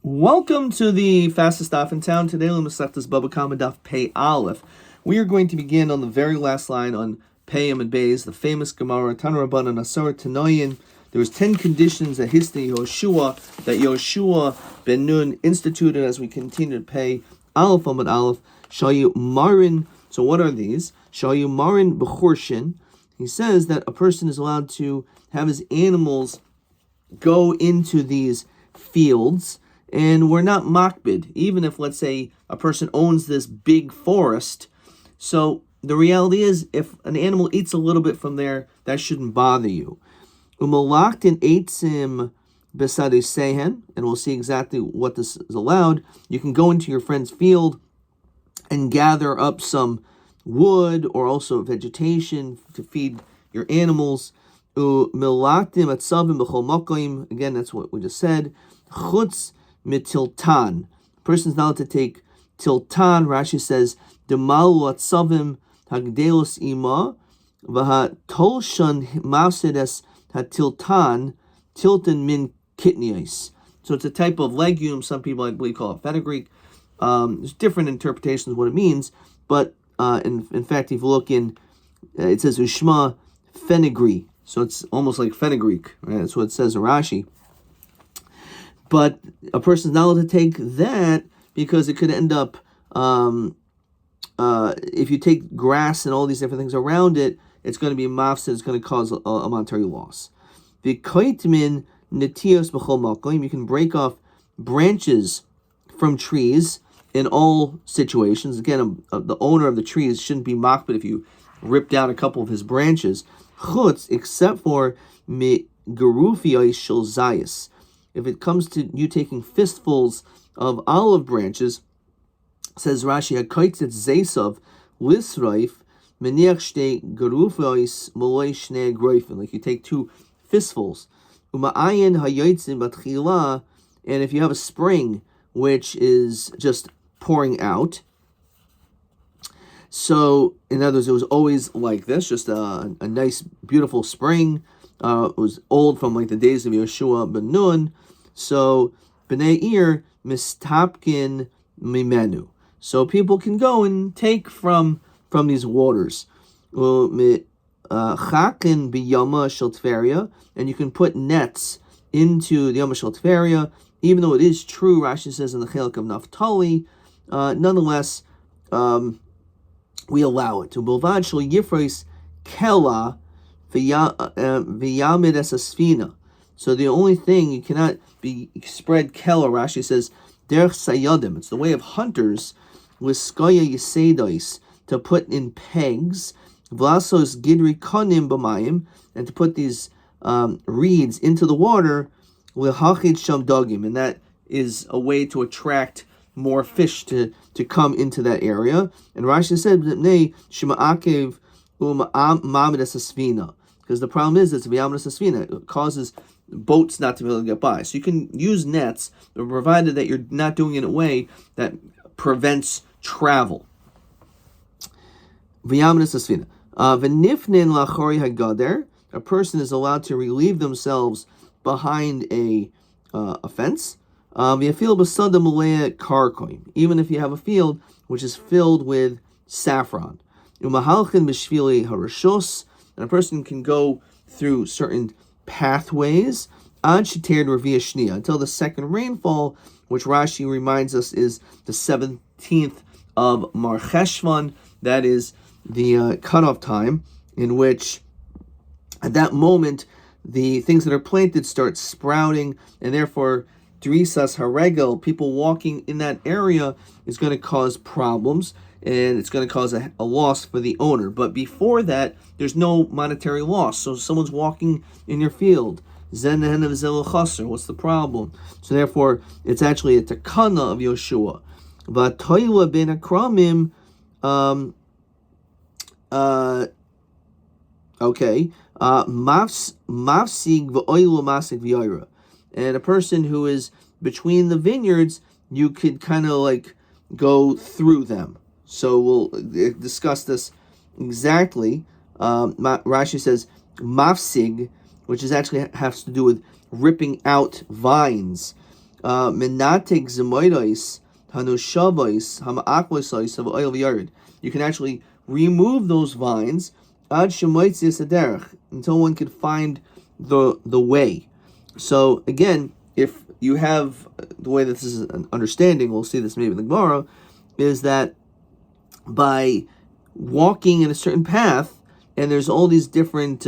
Welcome to the fastest daf in town. Today, L'Masechtas Bava Daf Pei Aleph. We are going to begin on the very last line on Pei and Beis, the famous Gemara Tana Rabbanan Asar Tanoyin. There was 10 conditions that Hisni Yoshua ben Nun instituted as we continue to pay Aleph Amud Aleph. Shayu Marin. So what are these? Shayu Marin B'chorshin. He says that a person is allowed to have his animals go into these fields. And we're not makbid, even if, let's say, a person owns this big forest. So the reality is, if an animal eats a little bit from there, that shouldn't bother you. Umalaktin eitzim besadu sehen, and we'll see exactly what this is allowed. You can go into your friend's field and gather up some wood or also vegetation to feed your animals. Umalaktim atzavim b'chol makoim. Again, that's what we just said. Chutz mitiltan. Person's not allowed to take tiltan. Rashi says, Demalu atzavim hagdelos ima vaha tolshan mafsedes hatiltan tiltan min kitniais. So it's a type of legume. Some people, I believe, call it fenugreek. There's different interpretations of what it means, but in fact, if you look in, it says ushma fenugreek. So it's almost like fenugreek. Right? That's what it says in Rashi. But a person's not allowed to take that because it could end up, if you take grass and all these different things around it, it's going to be mafsed, it's going to cause a monetary loss. The koitmin netios b'chol makom, you can break off branches from trees in all situations. Again, the owner of the trees shouldn't be makbid if you rip down a couple of his branches. Chutz, except for mi gerufi shel zayis. If it comes to you taking fistfuls of olive branches, says Rashi, HaKoitzet Zesav Lisraif Meniach Shtei Gerufos Moloi Shnei Groifen. Like you take two fistfuls. Uma'ayin Hayotzin Batchila, and if you have a spring which is just pouring out. So, in other words, it was always like this, just a nice, beautiful spring. It was old from like the days of Yoshua ben Nun. So, B'nai Ir mistapkin mimenu. So people can go and take from these waters. Chakin biyama shel tveria, and you can put nets into the yama shel tveria. Even though it is true, Rashi says in the Chelek of Naphtali, nonetheless, we allow it. To Bilvad shel yifreis kela v'yamid es asfina. So the only thing, you cannot be spread kela, Rashi says, derech sayadim, it's the way of hunters, with skaya yisedois, to put in pegs, vlasos gidri konim b'mayim, and to put these reeds into the water, lehachid sham dogim, and that is a way to attract more fish to come into that area. And Rashi said, b'nei shema'akev u'ma'amid es asfina, because the problem is, it's v'yamid es asfina, it causes boats not to be able to get by. So you can use nets, provided that you're not doing it in a way that prevents travel. A person is allowed to relieve themselves behind a fence. Even if you have a field which is filled with saffron. And a person can go through certain pathways until the second rainfall, which Rashi reminds us is the 17th of Mar Cheshvan. That is the cutoff time in which, at that moment, the things that are planted start sprouting, and therefore, Drisas Haregel, people walking in that area, is going to cause problems, and it's going to cause a loss for the owner. But before that, there's no monetary loss. So someone's walking in your field. What's the problem? So therefore, it's actually a takana of Yoshua. V'toila ben akramim, mafsig v'oilu masig v'yoira. And a person who is between the vineyards, you could kind of like go through them. So we'll discuss this exactly. Rashi says mafsig, which is actually has to do with ripping out vines. menatek zemoidos hanushavos hama'aklosos of oil yard. You can actually remove those vines ad shemoitzis aderech until one could find the way. So again, if you have the way that this is an understanding, we'll see this maybe in the Gemara, is that by walking in a certain path, and there's all these different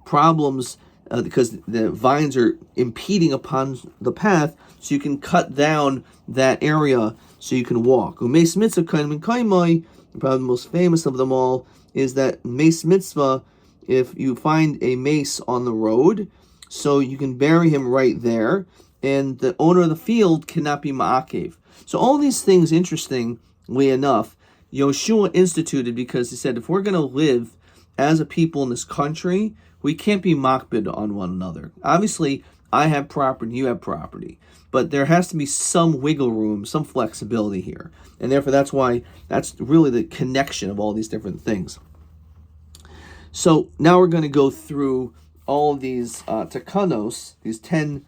problems because the vines are impeding upon the path, so you can cut down that area so you can walk. Umeis mitzvah probably the most famous of them all is that mace mitzvah. If you find a mace on the road, so you can bury him right there, and the owner of the field cannot be ma'akev. So all these things, interestingly enough, Yoshua instituted because he said, if we're going to live as a people in this country, we can't be makbid on one another. Obviously, I have property, you have property, but there has to be some wiggle room, some flexibility here. And therefore, that's really the connection of all these different things. So now we're going to go through all of these takanos, these 10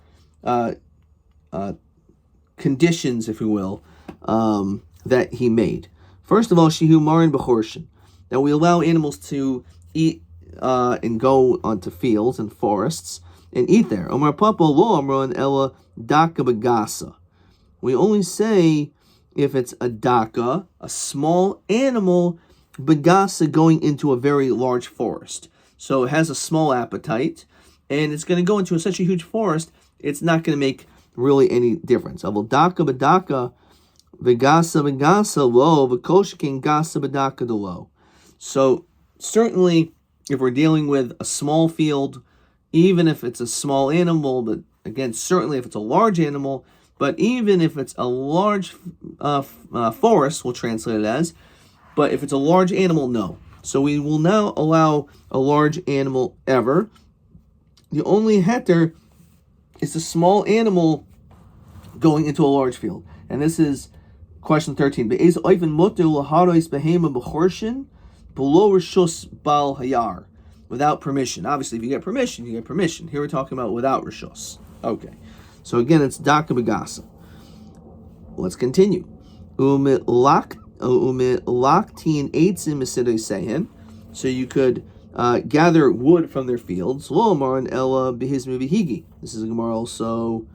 conditions, if you will, that he made. First of all, shihu marin b'chorshin, that we allow animals to eat and go onto fields and forests and eat there. Omar papa lo amron ella daka bagasa. We only say if it's a daka, a small animal, bagasa going into a very large forest. So it has a small appetite, and it's going to go into such a huge forest, it's not going to make really any difference. Avol daka badaka, vegasa lo, v'koshikin gasa badaka de lo. So certainly, if we're dealing with a small field, even if it's a small animal, but again, certainly if it's a large animal, but even if it's a large forest, we'll translate it as, but if it's a large animal, no. So we will now allow a large animal ever. The only heter is a small animal going into a large field. And this is question 13. Be'ez oifen motu laharois behema b'chorshin below rishus bal hayar. Without permission. Obviously, if you get permission, you get permission. Here we're talking about without rishus. Okay. So again, it's daka begasa. Let's continue. So you could gather wood from their fields. This is a Gemara also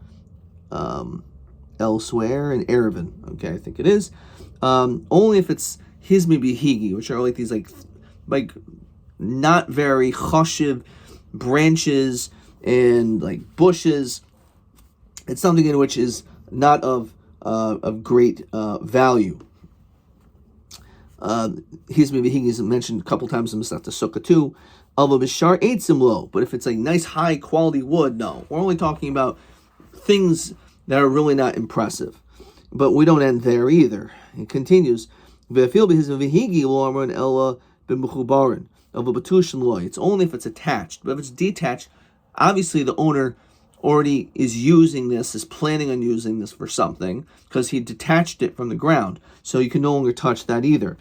elsewhere in Erevin. Okay, I think it is. Only if it's hizmi bihigi, which are like these like not very choshev branches and like bushes. It's something in which is not of great value. Hizmi is mentioned a couple times in Masechta Sukkah too. But if it's like nice high quality wood, no. We're only talking about things that are really not impressive. But we don't end there either. It continues. It's only if it's attached. But if it's detached, obviously the owner already is using this, is planning on using this for something, because he detached it from the ground. So you can no longer touch that either.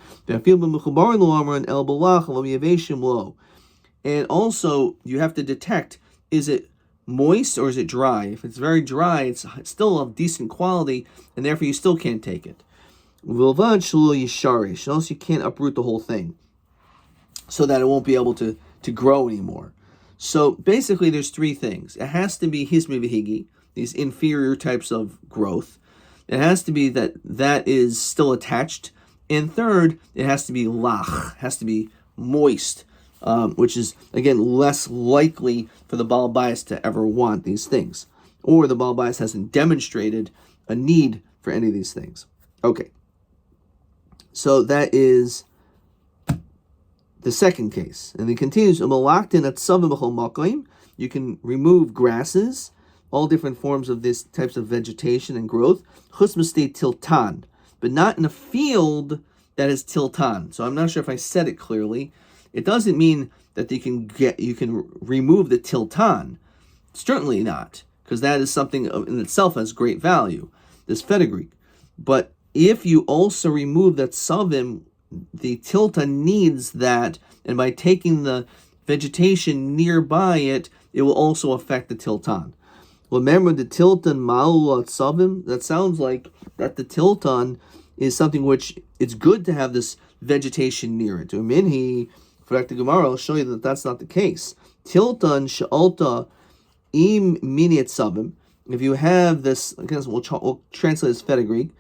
And also, you have to detect, is it moist or is it dry? If it's very dry, it's still of decent quality, and therefore you still can't take it. Also, you can't uproot the whole thing, so that it won't be able to grow anymore. So basically, there's three things. It has to be hizmi v'higi, these inferior types of growth. It has to be that is still attached. And third, it has to be lach, has to be moist, which is, again, less likely for the Baal Bayis to ever want these things. Or the Baal Bayis hasn't demonstrated a need for any of these things. Okay. So that is the second case. And it continues, you can remove grasses, all different forms of these types of vegetation and growth, tiltan, but not in a field that is tiltan. So I'm not sure if I said it clearly. It doesn't mean that you can remove the tiltan. Certainly not, because that is something in itself has great value, this fenugreek. But if you also remove that savim, the tilta needs that, and by taking the vegetation nearby it, it will also affect the tiltan. Remember the tilton ma'ula tzavim? That sounds like that the tilton is something which it's good to have this vegetation near it. Uminhi, for the Gemara, I'll show you that that's not the case. Tilton she'alta im mini tzavim. If you have this, I guess we'll translate as Fedegreek,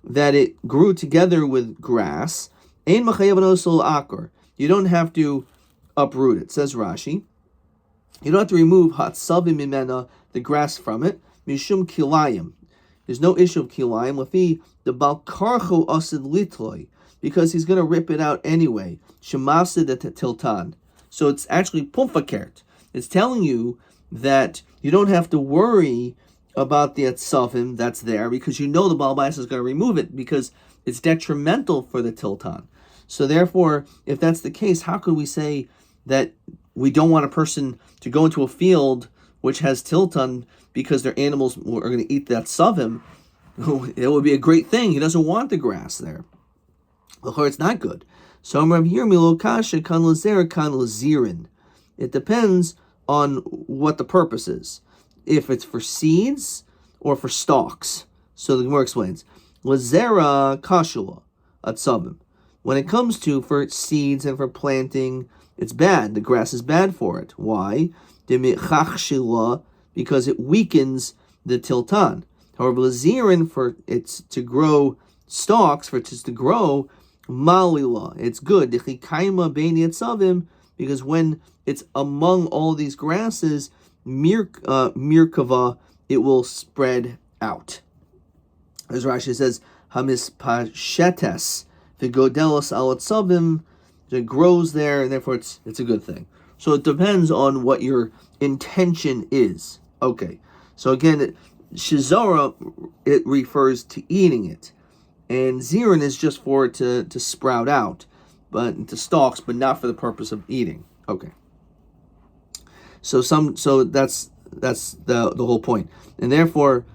that it grew together with grass, ein machayev anosol akor. You don't have to uproot it, says Rashi. You don't have to remove hatzavim mimena, the grass from it. Mishum kilayim. There's no issue of kilayim. Lafi the balkarcho asid litloi, because he's going to rip it out anyway. Shemasid et tiltan. So it's actually pumfakert. It's telling you that you don't have to worry about the etzavim that's there, because you know the Baal Bayis is going to remove it because it's detrimental for the tiltan. So therefore, if that's the case, how could we say that we don't want a person to go into a field which has tiltan because their animals are going to eat that etzavim? It would be a great thing. He doesn't want the grass there. It's not good. So it depends on what the purpose is. If it's for seeds or for stalks. So the Gemara explains, Lazera kashula atzavim. When it comes to for seeds and for planting, it's bad. The grass is bad for it. Why? Because it weakens the tiltan. However, lazirin, for it's to grow stalks, for it to grow malila, it's good. Because when it's among all these grasses, mirkava, it will spread out. As Rashi says, hamis pashetes v'godelos al tzavim, it grows there, and therefore it's a good thing. So it depends on what your intention is. Okay, so again, shizara, it refers to eating it, and zirin is just for it to sprout out, but to stalks, but not for the purpose of eating. Okay. So that's the whole point. And therefore,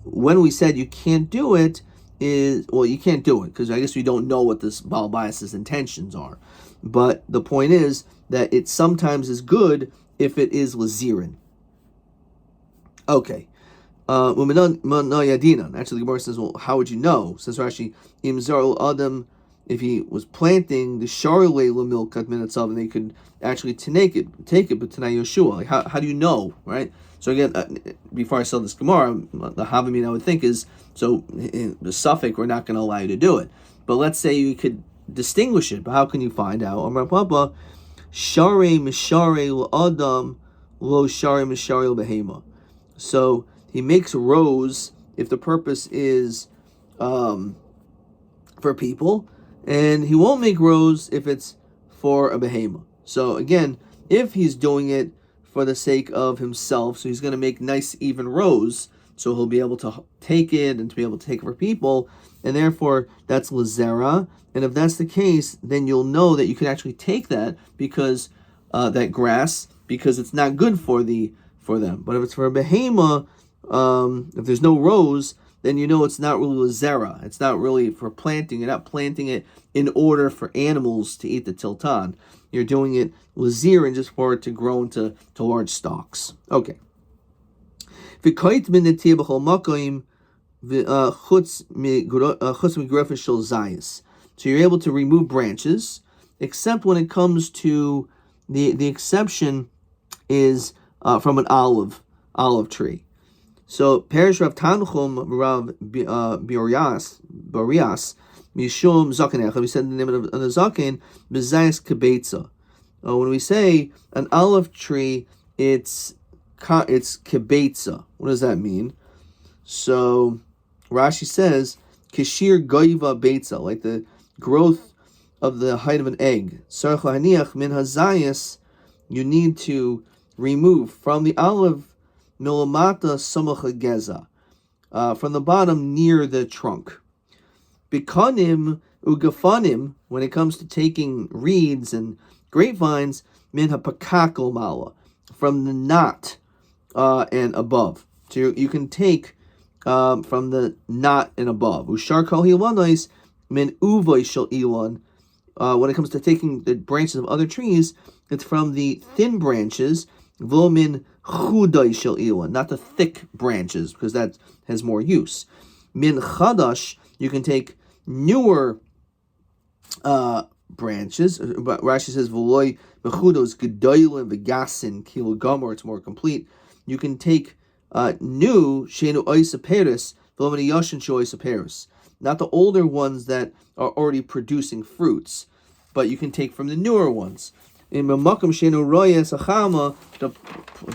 when we said you can't do it, you can't do it, because I guess we don't know what this Baal Bayis' intentions are. But the point is that it sometimes is good if it is lazirin. Okay. Actually, the Gemara says, well, how would you know? Says Rashi, Im zarul adam, if he was planting the sharle lamilkat minatzav, and they could actually take it, but Tanai Yeshua. Like how do you know, right? So again, before I sell this Gemara, the Havamina I would think is, so in the suffix, we're not going to allow you to do it. But let's say you could distinguish it, but how can you find out? Amar Papa, share mishare adam lo share mishare behema. So he makes rows if the purpose is for people, and he won't make rows if it's for a behema. So again, if he's doing it for the sake of himself, so he's going to make nice even rows, so he'll be able to take it and to be able to take it for people, and therefore that's lazera. And if that's the case, then you'll know that you can actually take that because that grass, because it's not good for them. But if it's for a behema, if there's no rows, then you know it's not really lazera. It's not really for planting. You're not planting it in order for animals to eat the tiltan. You're doing it lazirin just for it to grow into large stalks. Okay. So you're able to remove branches, except when it comes to the exception is from an olive tree. So Perish Rav Tanchum Rav Barias Mishum Zakenech. We said the name of the Zaken Bezayis Kibetza. When we say an olive tree, it's kibetza. What does that mean? So Rashi says kishir goiva beitza, like the growth of the height of an egg. Sarach lahaniach min hazayis, you need to remove from the olive milamata samach geza, from the bottom near the trunk. Bikanim ugafanim, when it comes to taking reeds and grapevines, min hapakakal mala, from the knot and above. So you can take from the knot and above. Ushar kol hilanois min uvoy shel ilon. When it comes to taking the branches of other trees, it's from the thin branches V'lo min chudai shel ilan, not the thick branches, because that has more use. Min chadash, you can take newer branches. But Rashi says v'loi mechudos gedolim v'gasin kilo gomer. It's more complete. You can take new shenu oisaperis v'lomini yoshin shu oisaperis. Not the older ones that are already producing fruits, but you can take from the newer ones. In Mamakam Shenu Royes Achama,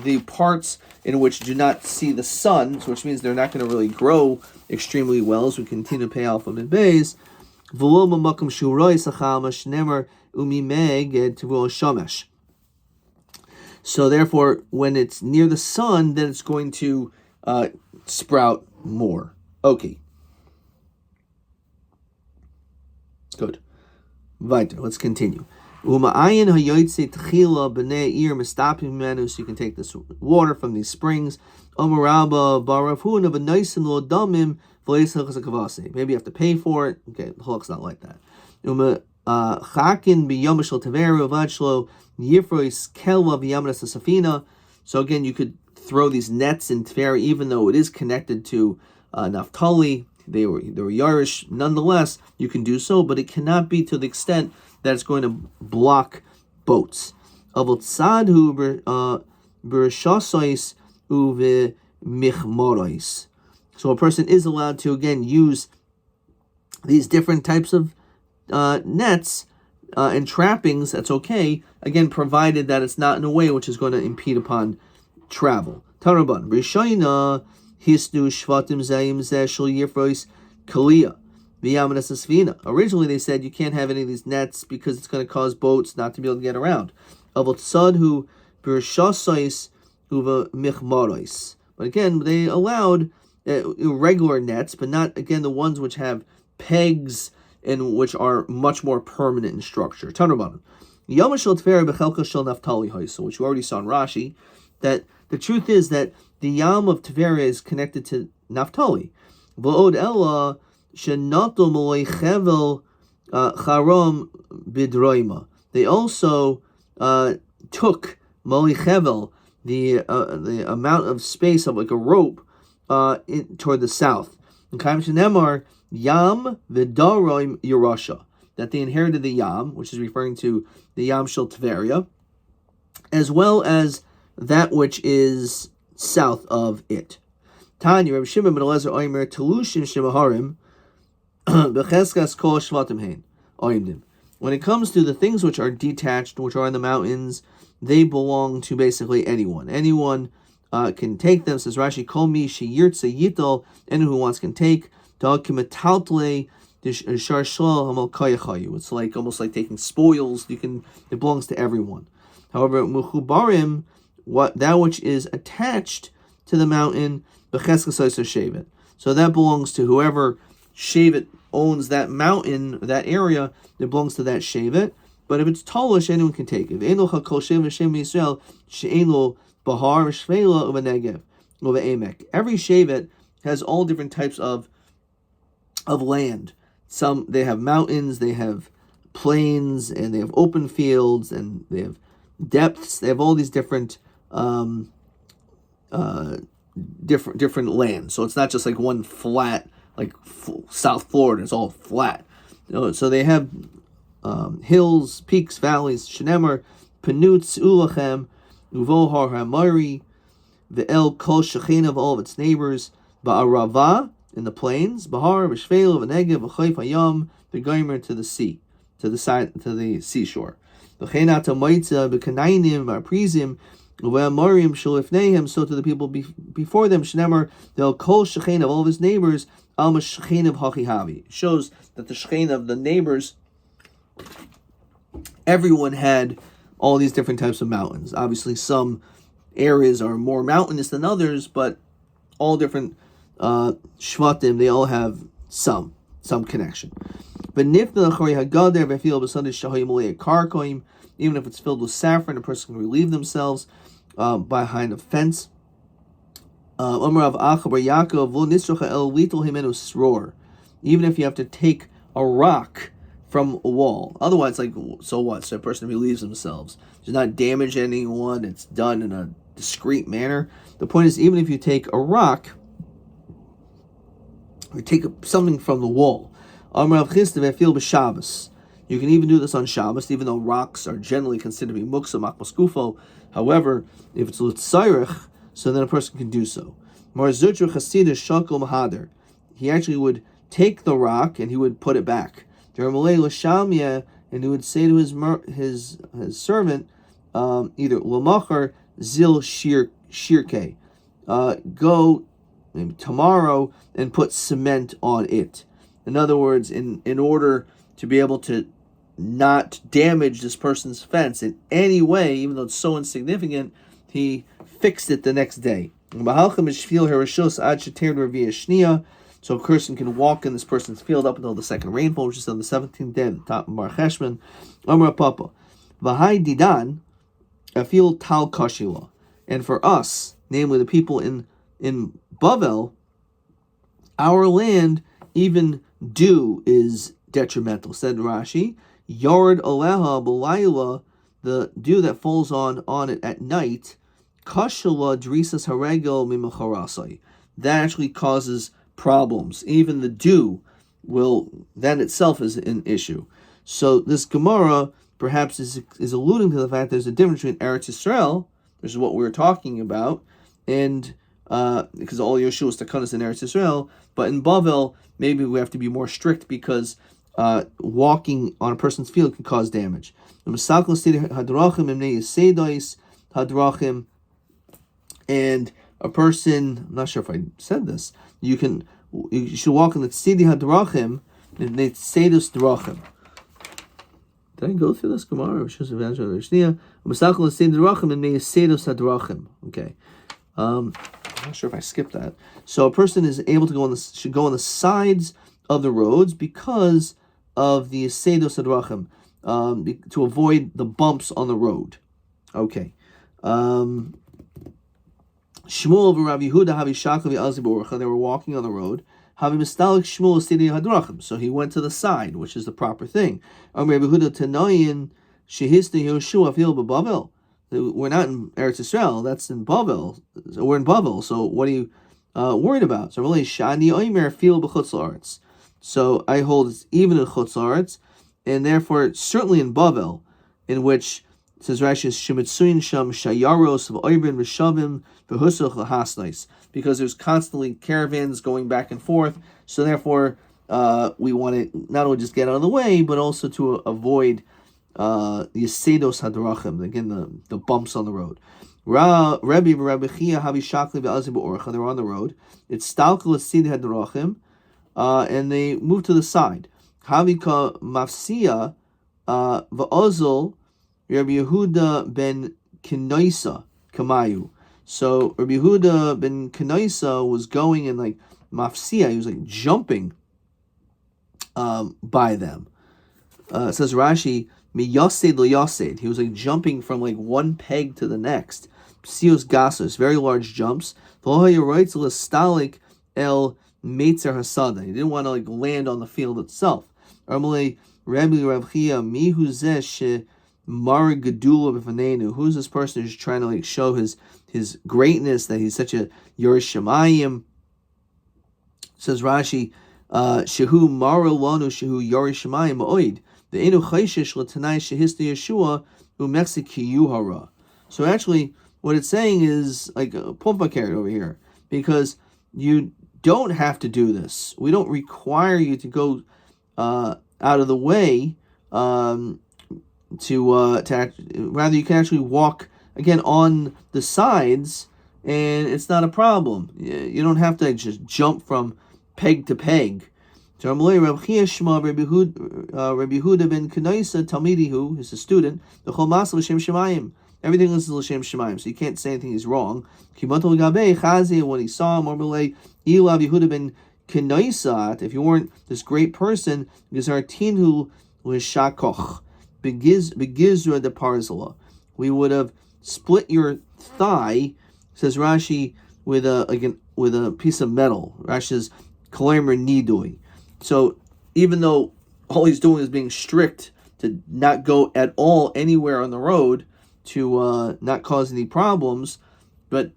the parts in which do not see the sun, which means they're not going to really grow extremely well as we continue to pay Alpha and Beis. V'lo Mamakam Shu Royes Achama Shnemer Umimeg Tivul Shamesh. So therefore, when it's near the sun, then it's going to sprout more. Okay. Good. Weiter. Let's continue. So you can take this water from these springs. Maybe you have to pay for it. Okay, the halakha's not like that. So again, you could throw these nets in Tefera, even though it is connected to Naphtali. They were Yarish. Nonetheless, you can do so, but it cannot be to the extent that it's going to block boats. So a person is allowed to, again, use these different types of nets and trappings. That's okay, again, provided that it's not in a way which is going to impede upon travel. Taraban, Rishayna, Hisnu Shvatim Zayim Zeshul Yifrois Kalia. Originally, they said you can't have any of these nets because it's going to cause boats not to be able to get around. But again, they allowed regular nets, but not, again, the ones which have pegs and which are much more permanent in structure. Which you already saw in Rashi, that the truth is that the Yam of Tefera is connected to Naphtali. V'od ella shenato molei chevel charom bidroima. They also took molei chevel, the amount of space of like a rope toward the south. And Kaim shenemar Yam v'daroim Yerusha, that they inherited the Yam, which is referring to the Yam shel Tveria, as well as that which is south of it. Tanya, Rabbi Shimon ben Elazar Omer Telushim Shemaharim Becheskas Kol Shvatim Hein Oimdim. When it comes to the things which are detached, which are in the mountains, they belong to basically anyone. Anyone can take them. Says Rashi, Kol Mi Sheyirtze Yital. Anyone who wants can take. Dal Kimetaltle Shar Shlal Hamal Kayachayu. It's like almost like taking spoils. It belongs to everyone. However, Muchubarim, that which is attached to the mountain, b'cheskasais or shevet. So that belongs to whoever shevet owns that mountain, that area. It belongs to that shevet. But if it's talish, anyone can take it. Every shevet has all different types of land. Some they have mountains, they have plains, and they have open fields, and they have depths. They have all these different different land. So it's not just like one flat, like South Florida. It's all flat. So they have hills, peaks, valleys. Shenemer, Penutz, Ulachem, Uvohar Hamari, Ve'el Kol Shechina of all of its neighbors, Ba'arava in the plains, Bahar, V'Shvela, V'Negev, V'Chayf Hayam, V'Goymer to the sea, to the seashore. V'Chenat Ha'Moitza, V'Kanainim, V'Aprizim, V'Amorim Shalifnehem, so to the people before them, Shenemer, Ve'el Kol Shechina of all of his neighbors, Alma Shechina of Hachihavi. Shows that the Shechina of the neighbors, everyone had all these different types of mountains. Obviously, some areas are more mountainous than others, but all different shvatim, they all have some connection. But even if it's filled with saffron, a person can relieve themselves behind a fence. Even if you have to take a rock from a wall. Otherwise, like, so what? So a person relieves themselves. does not damage anyone. It's done in a discreet manner. The point is, even if you take a rock or take something from the wall, you can even do this on Shabbos, even though rocks are generally considered to be muksa makmaskufo. However, if it's l'tzairich, so then a person can do so. He actually would take the rock and he would put it back. And he would say to his servant, either lamachar zil shirke, go maybe tomorrow and put cement on it. In other words, in order to be able to not damage this person's fence in any way, even though it's so insignificant, he fixed it the next day. So a person can walk in this person's field up until the second rainfall, which is on the 17th day of the top of Mar Cheshvan. Amar Papa, V'hai Didan, Afil Tal Kashila. And for us, namely the people in Bavel, our land, even dew is detrimental. Said Rashi, Yard Aleha B'layla, the dew that falls on it at night, Kashila Drisas Haregel Mimacharasai. That actually causes problems. Even the dew that itself is an issue. So this Gemara perhaps is alluding to the fact there's a difference between Eretz Yisrael, which is what we were talking about, and because all Yeshua's takanas in Eretz Yisrael, but in Bavel maybe we have to be more strict because walking on a person's field can cause damage. And a person, I'm not sure if I said this, you should walk in the tzidi hadrachim, and they tzedus drachim. Did I go through this Gemara? Okay. I'm not sure if I skipped that. So a person is able to should go on the sides of the roads because of the tzedus hadrachim, to avoid the bumps on the road. Okay. Shmuel of Rabbi Yehuda Havi Shakavi Alziborcha, they were walking on the road. Havi Mistalik Shmuel Sidi Hadrachim. So he went to the side, which is the proper thing. Rabbi Yehuda Tanoyin Shehista Yehoshua Fil Bavel. We're not in Eretz Yisrael, that's in Bavel. We're in Bavel, so what are you worried about? So really Shani Oimer Fil B'chutz La'aretz. So I hold it's even in Chutz La'aretz, and therefore certainly in Bavel, in which says Rashi Shemitsuin Sham Shayaros of Oibin Rishavim V'Husuch Lahasnais, because there's constantly caravans going back and forth. So therefore, we want to not only just get out of the way, but also to avoid the Yasedos Hadrachim, again the bumps on the road. Rabbi Chia Havi Shakli Ve'Azi B'Orcha, they were on the road. It's Stalkel Sid Hadrachim, and they moved to the side. Havika Mafsia V'Ozol Rabbi Yehuda ben Kenoisa Kamayu. So Rabbi Yehuda ben Kenoisa was going in like mafsia, he was like jumping by them. It says Rashi, mi yased lo yased. He was like jumping from like one peg to the next. Psios gasos, very large jumps. Stalik el meitzer hasada. He didn't want to like land on the field itself. Rabbi Rav Chia mihu zeh Mar Gedula b'fanenu. Who's this person who's trying to like show his greatness, that he's such a Yerush Shamayim? Says Rashi, Shehu Mara Lanu Shehu Yerush Shamayim Oid. The Enu Chayshish Latanai Shehista Yeshua Umexiki Yuhara. So actually, what it's saying is like a pumpa carrot over here, because you don't have to do this. We don't require you to go out of the way. Rather, you can actually walk again on the sides, and it's not a problem. You don't have to just jump from peg to peg. So Rabbi Yehuda ben Kenoisa Talmidihu is a student. The Chol Masel L'Shem Shemayim. Everything is L'Shem Shemayim, so you can't say anything is wrong. Kimato Gabe Chazi, when he saw him, Rabbi Yehuda ben Kenoisa, if you weren't this great person, because our tinhu l'shakoch. Begizra de parzala. We would have split your thigh, says Rashi, with a piece of metal. Rashi says kalamer nidui. So even though all he's doing is being strict to not go at all anywhere on the road, to not cause any problems. But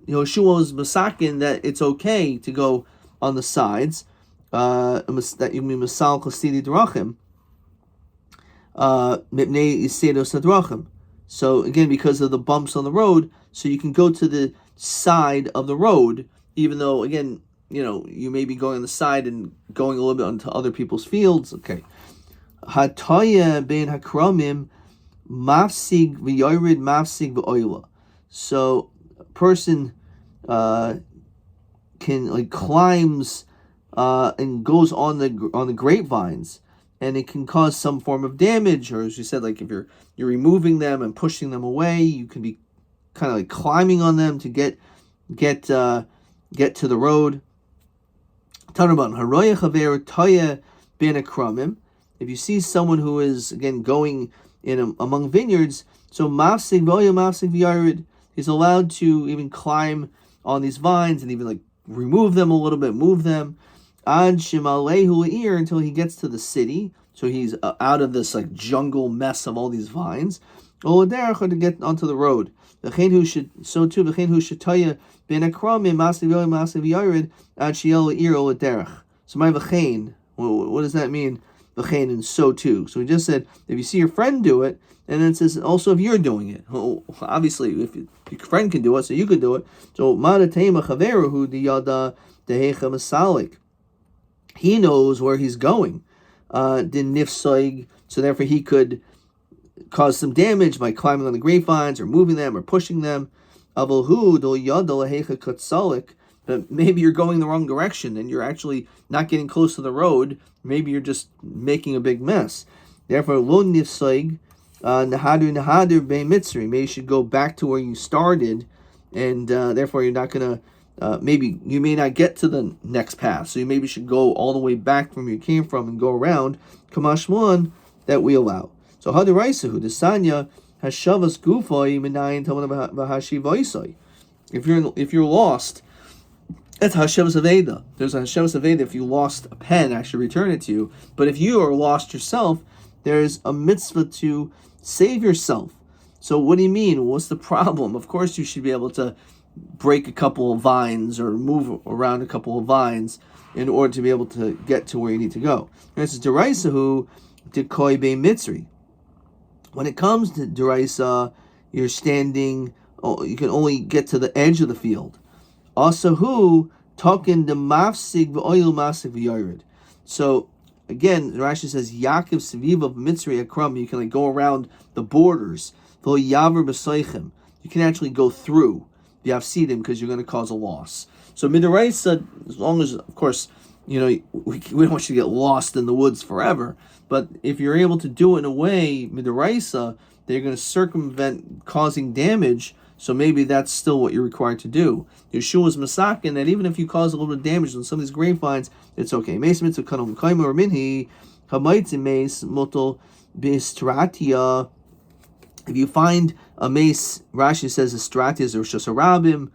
Yehoshua was masakin that it's okay to go on the sides. That you mean masal chasidi drachim. Mipnei isedos hadrachim. So again, because of the bumps on the road, so you can go to the side of the road, even though again, you may be going on the side and going a little bit onto other people's fields. Okay. Hataya ben hakramim mafsig v'yorid mafsig v'oila. So a person can climbs and goes on the grapevines, and it can cause some form of damage, or as you said, like if you're removing them and pushing them away, you can be kind of like climbing on them to get to the road. If you see someone who is again going among vineyards, so mafsig v'yarid, he's allowed to even climb on these vines and even like remove them a little bit, move them. Ad shemalehu ear, until he gets to the city, so he's out of this like jungle mess of all these vines. Oladerach, to get onto the road. So too, v'chein hu shetaya ben akramim masiv yared ad shiel ear oladerach. So my v'chein, what does that mean? V'chein, and so too. So we just said if you see your friend do it, and then it says also if you're doing it. Well, obviously, if your friend can do it, so you could do it. So madatema chaveruhu diyada dehecha masalik. He knows where he's going. Din nifsoig, so therefore he could cause some damage by climbing on the grapevines or moving them or pushing them. Avalhu do yada lehecha katsalik. But maybe you're going the wrong direction and you're actually not getting close to the road. Maybe you're just making a big mess. Therefore, lo nifsoig nahadur be mitzri. Maybe you should go back to where you started, and therefore you're not gonna. Maybe you may not get to the next path, so you maybe should go all the way back from where you came from and go around. Kamashmuan, that we allow. So hadiraisahu desanya hashavas gufoi minayin tamana v'hashivaisai. If you're lost, that's hashavas aveda. There's a hashavas aveda. If you lost a pen, I should return it to you. But if you are lost yourself, there's a mitzvah to save yourself. So what do you mean? What's the problem? Of course, you should be able to break a couple of vines or move around a couple of vines in order to be able to get to where you need to go. And this is deraisahu dekoi be mitzri. When it comes to deraisa, you're standing. You can only get to the edge of the field. Asahu talking the mafsig v'oil mafsig v'yared. So again, Rashi says Yaakov Saviv of Mitzri Akram. You can like go around the borders. V'yaver b'soichem. You can actually go through the Afsidim because you're going to cause a loss. So midaraisa, as long as, of course, we don't want you to get lost in the woods forever. But if you're able to do it in a way midaraisa, they're going to circumvent causing damage. So maybe that's still what you're required to do. Yeshua's masakin that even if you cause a little bit of damage on some of these grapevines, it's okay. Meis mitzvah kanom kaima or minhi hamaitzim meis motel bistratia. If you find a mace, Rashi says a stratia is a Rishus Harabim,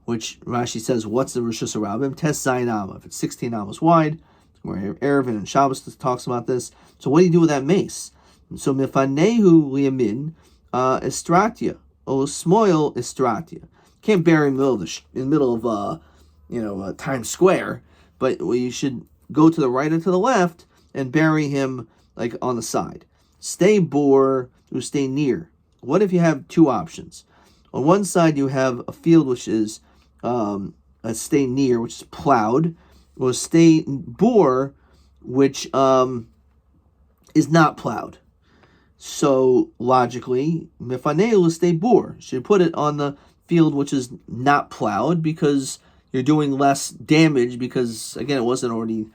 which Rashi says, what's the Rishus Harabim? Tes Zayin Amma. If it's 16 Ammas wide, where Erevin and Shabbos talks about this. So what do you do with that mace? So Mifanehu liyamin estratia, o smoil estratia. Can't bury him in the middle of Times Square, but you should go to the right or to the left and bury him like on the side. Stay bore to stay near. What if you have two options? On one side you have a field which is a stay near, which is plowed, or stay bore, which is not plowed. So logically, mifaneu stay bore. Should put it on the field which is not plowed because you're doing less damage because again it wasn't already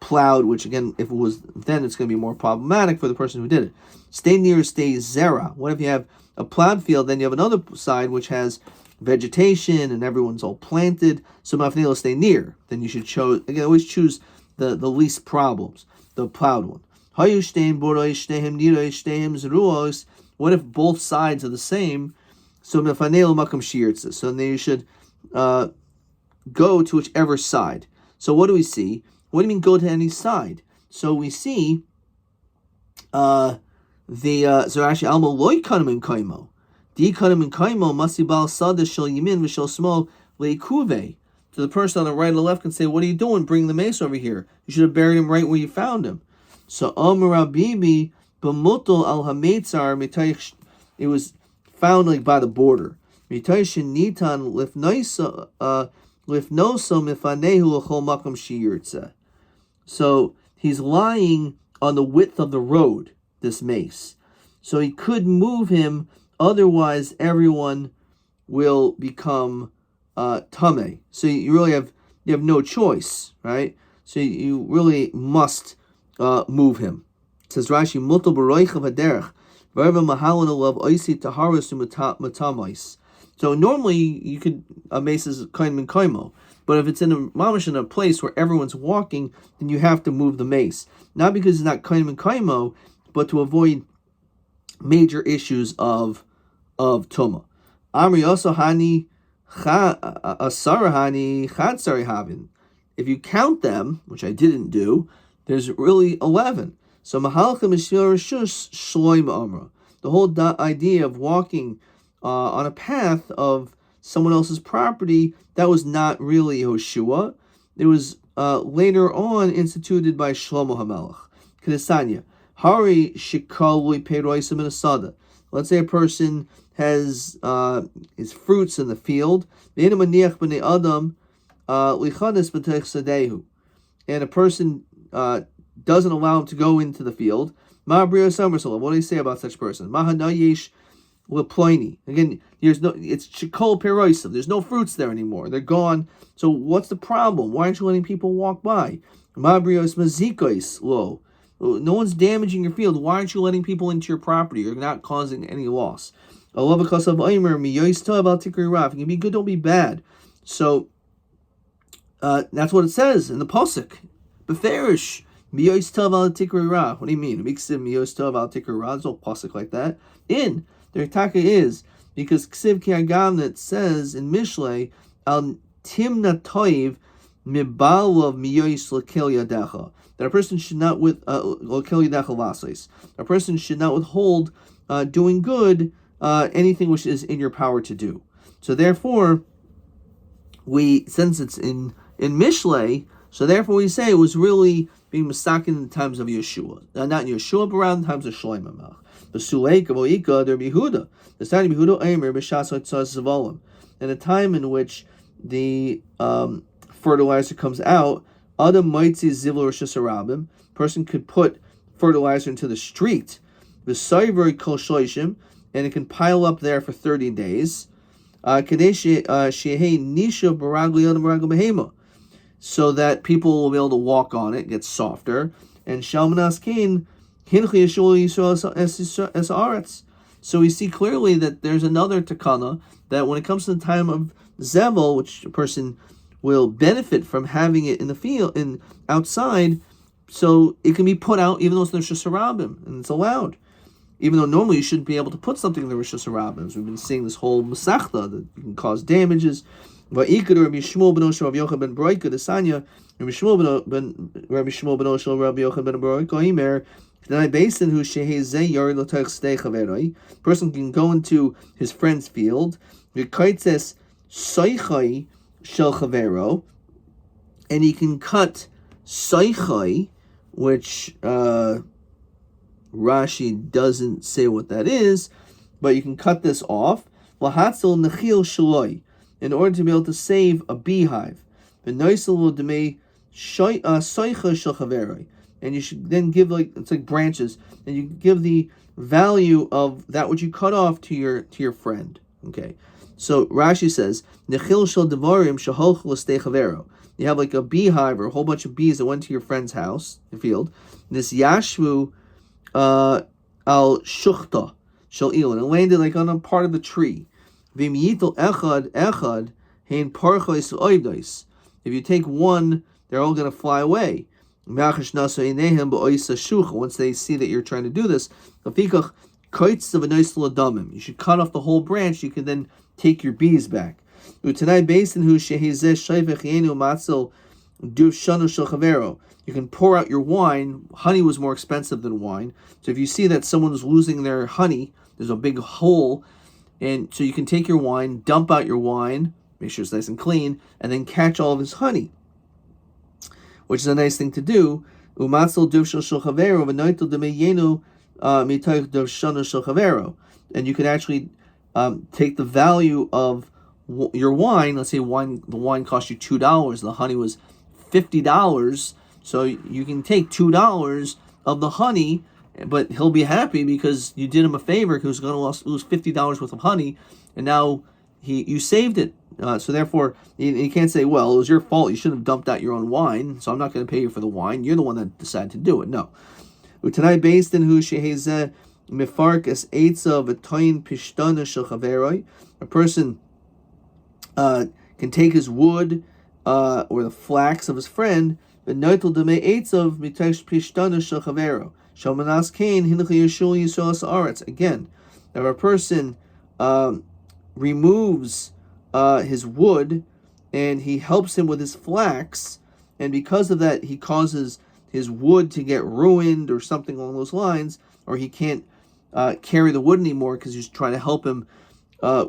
plowed, which again if it was then it's going to be more problematic for the person who did it. Stay near, stay zera. What if you have a plowed field, then you have another side which has vegetation and everyone's all planted, so mafnei stay near. Then you should always choose the least problems, the plowed one. What if both sides are the same? So then you should go to whichever side. So what do we see? What do you mean go to any side? So we see Zerashi Alma Loy Kanim Kaimo. Dikanim and kaimo masibal sada shel yamin v'shel small leikuve. So the person on the right or the left can say, "What are you doing? Bring the mace over here. You should have buried him right where you found him." So Amar Rabibi b'mutal al hametzar mitayich. It was found like by the border. Mitayich nitan lifnoso mifanehu l'chol makom shiyirtza. So he's lying on the width of the road, this mace. So he could move him, otherwise everyone will become tameh. So you really have no choice, right? So you really must move him. It says Rashi, Mutal b'roichav haderech, v'erva mahalon alav oisi taharus u'matamais. So normally you could, a mace is kain min kaimo. But if it's in a place where everyone's walking, then you have to move the mace. Not because it's not kaim and kaimo, but to avoid major issues of tuma. Amri also hani asarahani chadsari havin. If you count them, which I didn't do, there's really 11. So mahalchim ishvil rishus shloim amra. The whole idea of walking on a path of someone else's property, that was not really Yehoshua. It was later on instituted by Shlomo HaMelech. Kedesanya, Hari shikalui peiroisim in asada. Let's say a person has his fruits in the field, and a person doesn't allow him to go into the field. What do you say about such person? Again, it's shikol peroisav. There's no fruits there anymore. They're gone. So what's the problem? Why aren't you letting people walk by? Mabrios mazikois lo. No one's damaging your field. Why aren't you letting people into your property? You're not causing any loss. It can be good, don't be bad. So that's what it says in the pasuk. Beferish. What do you mean? There's no pasuk like that. The Ritaka is because Ksiv Kiagam that says in Mishlei al timna toiv mibalav miyois lekel yadecha, that a person should not lekel yadecha lasos. A person should not withhold doing good anything which is in your power to do. So therefore, since it's in Mishlei, so therefore we say it was really being mistaken in the times of Yeshua, not in Yeshua, but around the times of Shlomo Melech. In a time in which the fertilizer comes out, person could put fertilizer into the street, and it can pile up there for 30 days, so that people will be able to walk on it, get softer, and so we see clearly that there's another takana, that when it comes to the time of zevel, which a person will benefit from having it in the field, outside, so it can be put out even though it's the Rosh Hashanah, and it's allowed. Even though normally you shouldn't be able to put something in the Rosh Hashanah. We've been seeing this whole masachta that can cause damages. Rabbi Shmuel ben Osher Rabbi Yochanan ben Broika Desanya, Rabbi Shmuel ben Osher Rabbi Yochanan ben Broika Imer. Person can go into his friend's field, and he can cut soichai, which Rashi doesn't say what that is, but you can cut this off in order to be able to save a beehive. And you should then give, it's like branches, and you give the value of that which you cut off to your friend. Okay, so Rashi says nechil shel devarim sheholchu l'stei chavero. You have like a beehive or a whole bunch of bees that went to your friend's house, the field. This yashvu al shuchta shel il, and it landed like on a part of the tree. V'im yitel echad hein parchos oivdos. If you take one, they're all going to fly away. Once they see that you're trying to do this, you should cut off the whole branch. You can then take your bees back. You can pour out your wine. Honey was more expensive than wine. So if you see that someone's losing their honey, there's a big hole, And so you can take your wine, dump out your wine, make sure it's nice and clean, and then catch all of his honey, which is a nice thing to do. And you can actually take the value of your wine. Let's say the wine cost you $2, the honey was $50. So you can take $2 of the honey, but he'll be happy because you did him a favor, because he's going to lose $50 worth of honey, and now you saved it. So therefore, you can't say, well, it was your fault. You should have dumped out your own wine, so I'm not going to pay you for the wine. You're the one that decided to do it. No. Utanai based in hu sheheze mifark es eitza v'toin pishtana shel chaveroi. A person can take his wood or the flax of his friend, but noitel demei eitzav mitesh pishtana shel chavero. Shalmanas kain hinach yeshul yisrael sa'aretz. Again, if a person removes his wood and he helps him with his flax, and because of that he causes his wood to get ruined or something along those lines, or he can't carry the wood anymore because he's trying to help him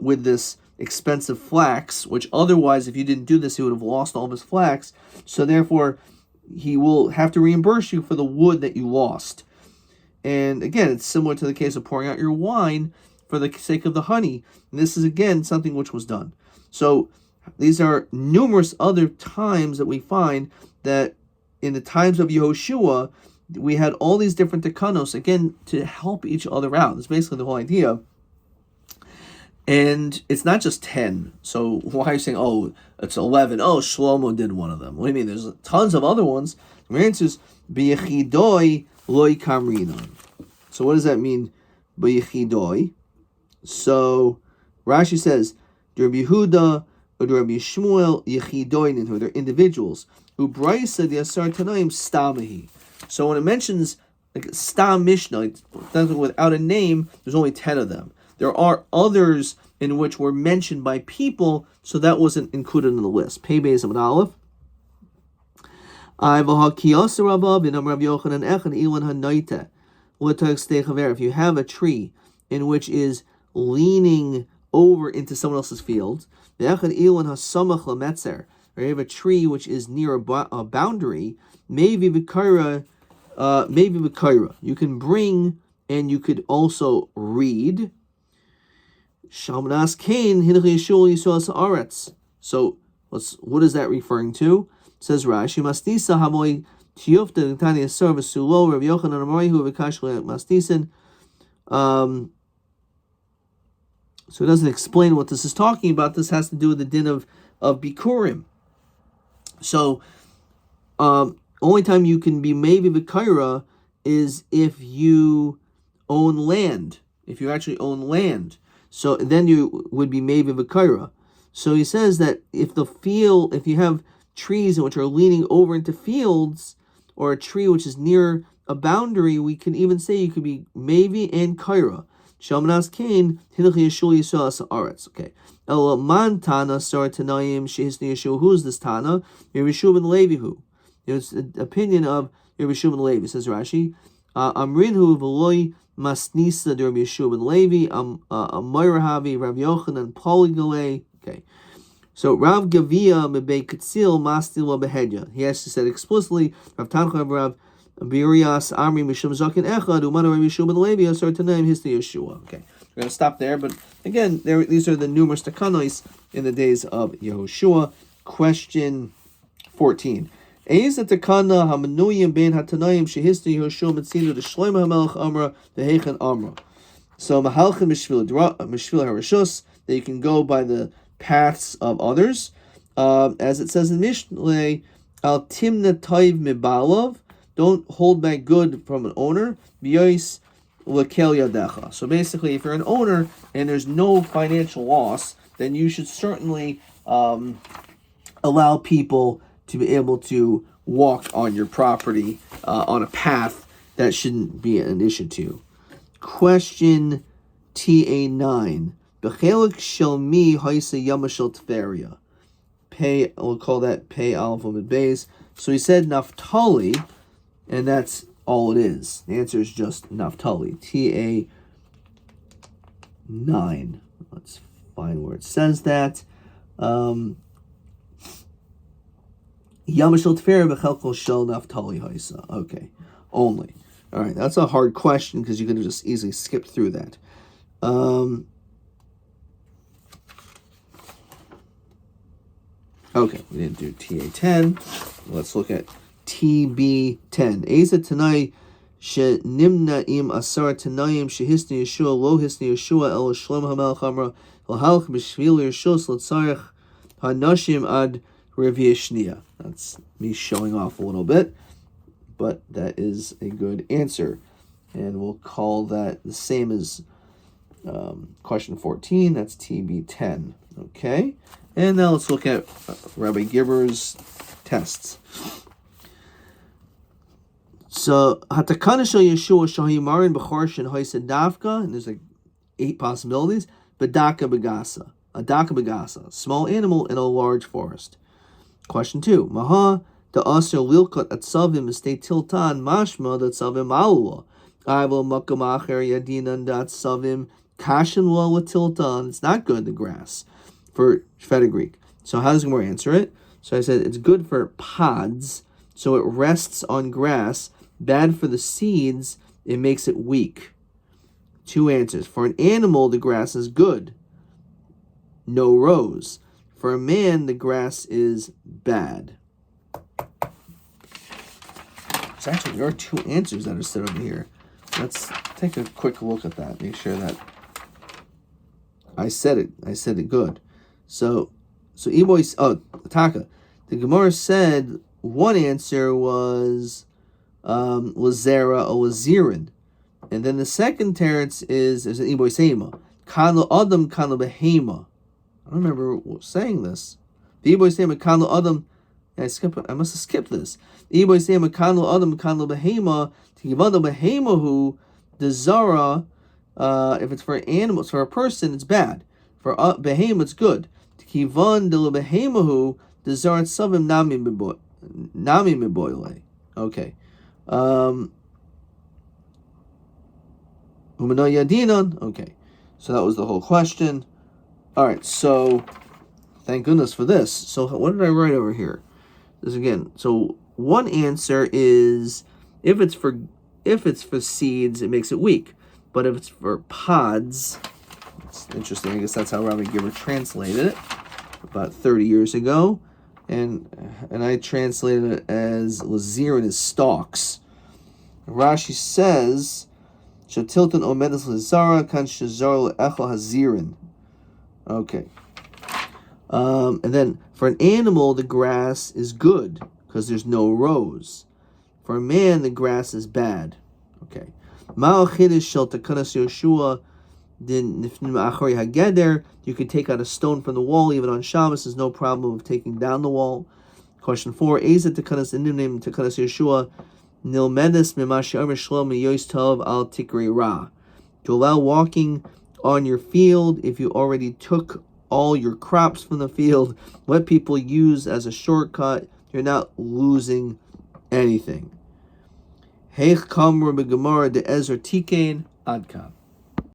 with this expensive flax, which otherwise, if you didn't do this, he would have lost all of his flax. So therefore, he will have to reimburse you for the wood that you lost. And again, it's similar to the case of pouring out your wine for the sake of the honey. And this is, again, something which was done. So these are numerous other times that we find that in the times of Yehoshua, we had all these different tekanos, again, to help each other out. That's basically the whole idea. And it's not just 10. So why are you saying, oh, it's 11? Oh, Shlomo did one of them. What do you mean? There's tons of other ones. The answer is, b'yechidoi loy kamrinon. So what does that mean, b'yechidoi? So Rashi says, Rabbi Yehuda or Rabbi Shmuel yechidoinin, who are individuals. Ubraisa the asar tanaim stamahi. So when it mentions like stam mishnah, without a name, there's only 10 of them. There are others in which were mentioned by people, so that wasn't included in the list. Pei Beis Amud Aleph. If you have a tree in which is leaning over into someone else's field, or you have a tree which is near a boundary, maybe v'kaira, you can bring and you could also read. Shalmanas kain hinach yeshul yisrael sa'aretz. So what is that referring to? It says Rashi, Mastisa hamoy tiyufta n'tani asar v'sulo Rav Yochanan Amorihu v'kash mastisin. So it doesn't explain what this is talking about. This has to do with the din of bikurim. So only time you can be maybe v'kaira is if you own land. If you actually own land. So then you would be maybe v'kaira. So he says that if you have trees which are leaning over into fields, or a tree which is near a boundary, we can even say you could be maybe and kaira. Shalmanas kain hinach yeshul yisrael sa'aretz. Okay. El man tana sar tanayim shehisni yeshul. Who's this tana? Rabbi Shimon Levihu. It's the opinion of Rabbi Shimon Levi. Says Rashi, Amrinhu v'loi Masnisa de Rabbi Yeshua ben Levi, Amayrahavi, Rav Yochanan, Poligale. Okay. So Rav Gavia mebei Katzil Mastil Behedya. He actually said explicitly, Rav Tancha Rav Birias Amri Mishum Zakin Echad, Umana Rabbi Yeshua ben Levi, Asar Tanaim Histi Yeshua. Okay. We're going to stop there, but again, these are the numerous takanos in the days of Yehoshua. Question 14. Eiz takana hamenuyim ben hatanayim shehisti Yehoshua mitzinu the Shlomo HaMelech Amra the Heichen Amra. So mahalchin mishvil harashus, that you can go by the paths of others, as it says in Mishlei, al timna taiv mibalav, don't hold back good from an owner. B'yois lekel yadecha. So basically, if you're an owner and there's no financial loss, then you should certainly allow people to be able to walk on your property on a path. That shouldn't be an issue to you. Question TA9. Bechelik shel mi haisa yamashel tveria. Pay, we'll call that pay aleph amid beis. So he said Naphtali, and that's all it is. The answer is just Naphtali. TA9. Let's find where it says that. Yamashal Tefera Bechelko Shel Naftali Haisa. Okay, only. All right, that's a hard question because you could have just easily skipped through that. Okay, we didn't do TA10. Let's look at TB10. Eza Tanai She Nimna Im Asar Tanayim Shehisni Yeshua Lo Hisni Yeshua El Shlom Hamal Chamra El Halch B'Shvil Yeshua Slatzarech Hanashim Ad Revieshnia. That's me showing off a little bit, but that is a good answer. And we'll call that the same as question 14. That's TB10. Okay. And now let's look at Rabbi Gibber's tests. So, Hatakana Shel Yeshua Shahimarin B'Chorshin Hoysed Dafka, and there's like 8 possibilities. Bedaka Begasa. A Daka Begasa, small animal in a large forest. Question 2. Maha da Aser Lilkot Atzavim Estate Tiltan Mashma da Tzavim Alula. Ivo Makam Acher Yadinan da Tzavim Kashin Lola Tiltan. It's not good, the grass, for Shveda Greek. So how does Gemara answer it? So I said it's good for pods, so it rests on grass. Bad for the seeds, it makes it weak. 2 answers. For an animal, the grass is good. No rows. For a man, the grass is bad. So actually, there are 2 answers that are set over here. Let's take a quick look at that. Make sure that I said it good. So Taka. The Gemara said one answer was Zera or Zirin. And then the second teretz is an Iboy Seima. Kano Adam Kano Behema. I don't remember saying this. The Iboy Seima Kano Adam. I must have skipped this. The Iboy Seima Kano Adam Kano Behema. Tivado Behema who the Zara. If it's for animals, for a person, it's bad. For Behema, it's good. Kivan de Behema who the Zara Savim Nami Miboyle. Okay. Okay, so that was the whole question. All right, so thank goodness for this. So what did I write over here? This again. So one answer is if it's for seeds, it makes it weak. But if it's for pods, it's interesting. I guess that's how Rabbi Gibber translated it about 30 years ago, and I translated it as Lazirin is stalks. Rashi says. Shatilton omedes lezara kan shazar le'echel hazirin. Okay. And then for an animal, the grass is good because there's no rows. For a man, the grass is bad. Okay. Ma'al chidish shel takanas Yoshua din nifnim achori hageder. You could take out a stone from the wall even on Shabbos. There's no problem of taking down the wall. Question 4. Eza takanas inim takanas Yoshua. Nilmedes mimashi amr shlom yois tov al tikri ra. To allow walking on your field if you already took all your crops from the field. What people use as a shortcut. You're not losing anything. Heich kamra begemara de ezer tikein adkan.